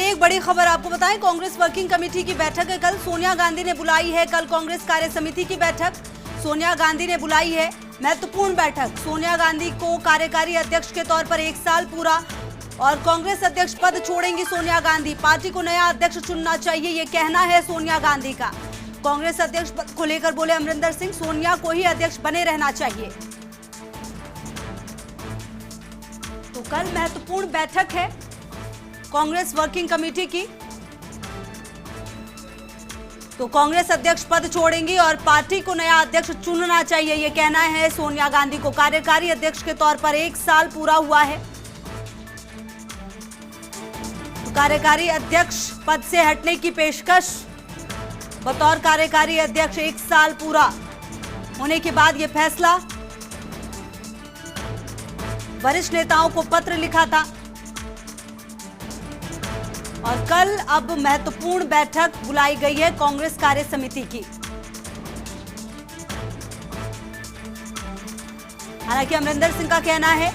एक बड़ी खबर आपको बताएं, कांग्रेस वर्किंग कमेटी की बैठक है कल। सोनिया गांधी ने बुलाई है कल कांग्रेस कार्य समिति की बैठक। सोनिया गांधी ने बुलाई है महत्वपूर्ण बैठक। सोनिया गांधी को कार्यकारी अध्यक्ष के तौर पर 1 साल पूरा और कांग्रेस अध्यक्ष पद छोड़ेंगी सोनिया गांधी। पार्टी को नया अध्यक्ष चुनना चाहिए, ये कहना है सोनिया गांधी का। कांग्रेस अध्यक्ष पद को लेकर बोले अमरिंदर सिंह, सोनिया को ही अध्यक्ष बने रहना चाहिए। तो कल महत्वपूर्ण बैठक है कांग्रेस वर्किंग कमेटी की। तो कांग्रेस अध्यक्ष पद छोड़ेंगी और पार्टी को नया अध्यक्ष चुनना चाहिए, यह कहना है सोनिया गांधी को। कार्यकारी अध्यक्ष के तौर पर 1 साल पूरा हुआ है। तो कार्यकारी अध्यक्ष पद से हटने की पेशकश बतौर कार्यकारी अध्यक्ष 1 साल पूरा होने के बाद यह फैसला। वरिष्ठ नेताओं को पत्र लिखा था और कल अब महत्वपूर्ण बैठक बुलाई गई है कांग्रेस कार्य समिति की। हालांकि अमरिंदर सिंह का कहना है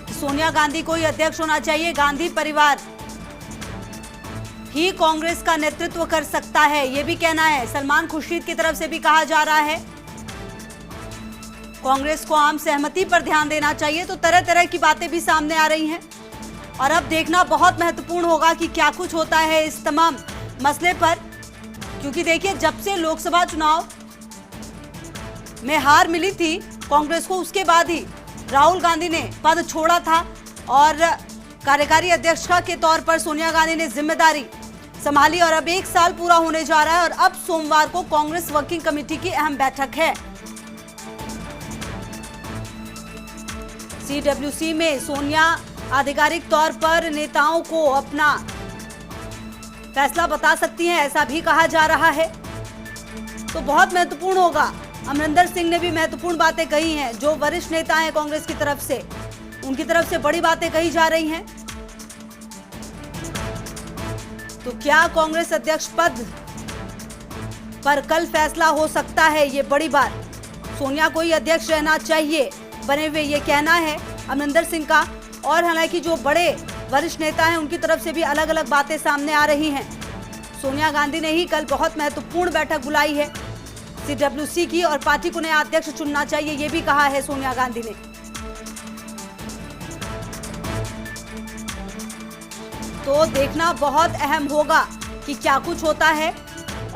कि सोनिया गांधी को ही अध्यक्ष होना चाहिए। गांधी परिवार ही कांग्रेस का नेतृत्व कर सकता है, यह भी कहना है। सलमान खुर्शीद की तरफ से भी कहा जा रहा है कांग्रेस को आम सहमति पर ध्यान देना चाहिए। तो तरह तरह की बातें भी सामने आ रही हैं और अब देखना बहुत महत्वपूर्ण होगा कि क्या कुछ होता है इस तमाम मसले पर। क्योंकि देखिए, जब से लोकसभा चुनाव में हार मिली थी कांग्रेस को, उसके बाद ही राहुल गांधी ने पद छोड़ा था और कार्यकारी अध्यक्ष के तौर पर सोनिया गांधी ने जिम्मेदारी संभाली और अब 1 साल पूरा होने जा रहा है। और अब सोमवार को कांग्रेस वर्किंग कमेटी की अहम बैठक है। CWC में सोनिया आधिकारिक तौर पर नेताओं को अपना फैसला बता सकती हैं, ऐसा भी कहा जा रहा है। तो बहुत महत्वपूर्ण होगा। अमरिंदर सिंह ने भी महत्वपूर्ण बातें कही हैं। जो वरिष्ठ नेता हैं कांग्रेस की तरफ से, उनकी तरफ से बड़ी बातें कही जा रही हैं। तो क्या कांग्रेस अध्यक्ष पद पर कल फैसला हो सकता है, ये बड़ी बात। सोनिया को ही अध्यक्ष रहना चाहिए बने हुए, ये कहना है अमरिंदर सिंह का। और हालांकि जो बड़े वरिष्ठ नेता हैं उनकी तरफ से भी अलग अलग बातें सामने आ रही हैं। सोनिया गांधी ने ही कल बहुत महत्वपूर्ण बैठक बुलाई है CWC की और पार्टी को नया अध्यक्ष चुनना चाहिए, ये भी कहा है सोनिया गांधी ने। तो देखना बहुत अहम होगा कि क्या कुछ होता है।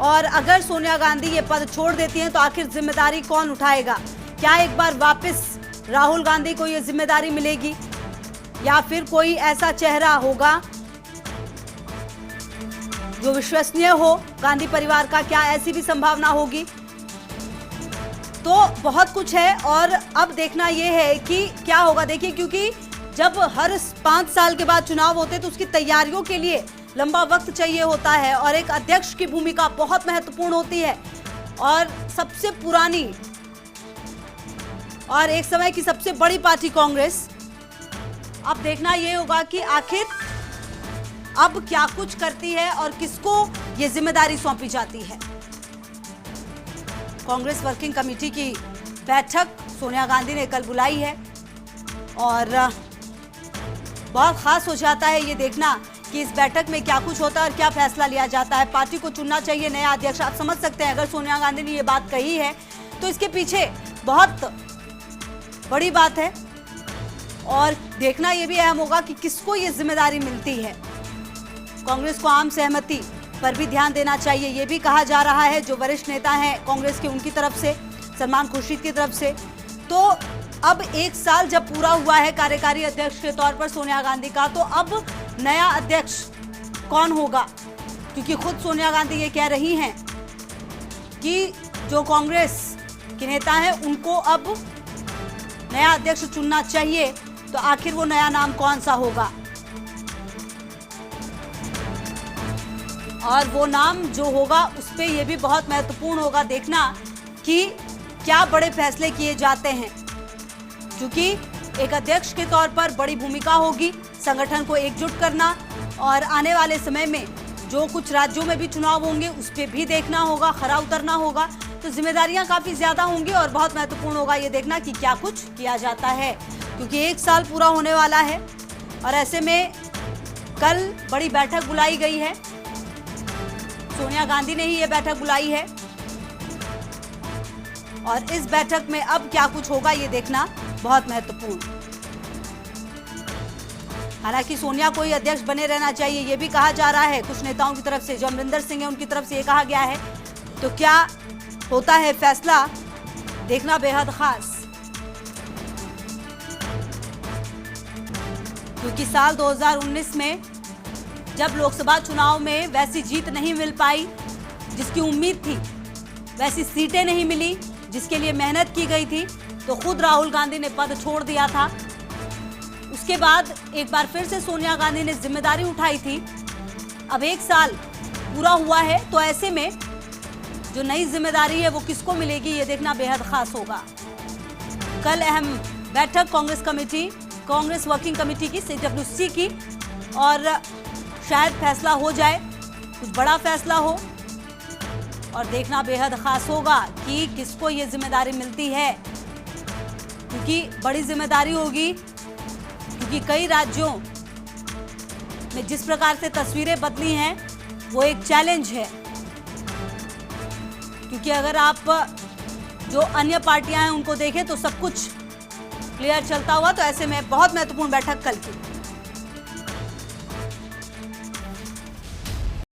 और अगर सोनिया गांधी ये पद छोड़ देती हैं तो आखिर जिम्मेदारी कौन उठाएगा? क्या एक बार वापस राहुल गांधी को ये जिम्मेदारी मिलेगी या फिर कोई ऐसा चेहरा होगा जो विश्वसनीय हो गांधी परिवार का? क्या ऐसी भी संभावना होगी? तो बहुत कुछ है और अब देखना यह है कि क्या होगा। देखिए, क्योंकि जब हर 5 साल के बाद चुनाव होते तो उसकी तैयारियों के लिए लंबा वक्त चाहिए होता है और एक अध्यक्ष की भूमिका बहुत महत्वपूर्ण होती है। और सबसे पुरानी और एक समय की सबसे बड़ी पार्टी कांग्रेस, अब देखना यह होगा कि आखिर अब क्या कुछ करती है और किसको ये जिम्मेदारी सौंपी जाती है। कांग्रेस वर्किंग कमेटी की बैठक सोनिया गांधी ने कल बुलाई है और बहुत खास हो जाता है ये देखना कि इस बैठक में क्या कुछ होता है और क्या फैसला लिया जाता है। पार्टी को चुनना चाहिए नया अध्यक्ष। आप समझ सकते हैं, अगर सोनिया गांधी ने ये बात कही है तो इसके पीछे बहुत बड़ी बात है। और देखना यह भी अहम होगा कि किसको ये जिम्मेदारी मिलती है। कांग्रेस को आम सहमति पर भी ध्यान देना चाहिए, यह भी कहा जा रहा है जो वरिष्ठ नेता हैं कांग्रेस के, उनकी तरफ से, सलमान खुर्शीद की तरफ से। तो अब 1 साल जब पूरा हुआ है कार्यकारी अध्यक्ष के तौर पर सोनिया गांधी का, तो अब नया अध्यक्ष कौन होगा? क्योंकि खुद सोनिया गांधी ये कह रही हैं कि जो कांग्रेस के नेता हैं उनको अब नया अध्यक्ष चुनना चाहिए। तो आखिर वो नया नाम कौन सा होगा? और वो नाम जो होगा उस पे ये भी बहुत महत्वपूर्ण होगा देखना कि क्या बड़े फैसले किए जाते हैं। क्योंकि एक अध्यक्ष के तौर पर बड़ी भूमिका होगी संगठन को एकजुट करना और आने वाले समय में जो कुछ राज्यों में भी चुनाव होंगे उस पर भी देखना होगा, खरा उतरना होगा। तो जिम्मेदारियां काफी ज्यादा होंगी और बहुत महत्वपूर्ण होगा ये देखना कि क्या कुछ किया जाता है, क्योंकि 1 साल पूरा होने वाला है और ऐसे में कल बड़ी बैठक बुलाई गई है, सोनिया गांधी ने ही ये बैठक बुलाई है और इस बैठक में अब क्या कुछ होगा ये देखना बहुत महत्वपूर्ण। हालांकि सोनिया को ही अध्यक्ष बने रहना चाहिए ये भी कहा जा रहा है कुछ नेताओं की तरफ से, जो अमरिंदर सिंह है उनकी तरफ से ये कहा गया है। तो क्या होता है फैसला, देखना बेहद खास, क्योंकि साल 2019 में जब लोकसभा चुनाव में वैसी जीत नहीं मिल पाई जिसकी उम्मीद थी, वैसी सीटें नहीं मिली जिसके लिए मेहनत की गई थी, तो खुद राहुल गांधी ने पद छोड़ दिया था। उसके बाद एक बार फिर से सोनिया गांधी ने जिम्मेदारी उठाई थी। अब 1 साल पूरा हुआ है, तो ऐसे में जो नई जिम्मेदारी है वो किसको मिलेगी ये देखना बेहद खास होगा। कल अहम बैठक कांग्रेस वर्किंग कमेटी की, CWC की, और शायद फैसला हो जाए, कुछ बड़ा फैसला हो, और देखना बेहद खास होगा कि किसको ये जिम्मेदारी मिलती है, क्योंकि बड़ी जिम्मेदारी होगी, क्योंकि कई राज्यों में जिस प्रकार से तस्वीरें बदली हैं वो एक चैलेंज है। क्योंकि अगर आप जो अन्य पार्टियां हैं उनको देखें तो सब कुछ क्लियर चलता हुआ, तो ऐसे में बहुत महत्वपूर्ण बैठक कल की।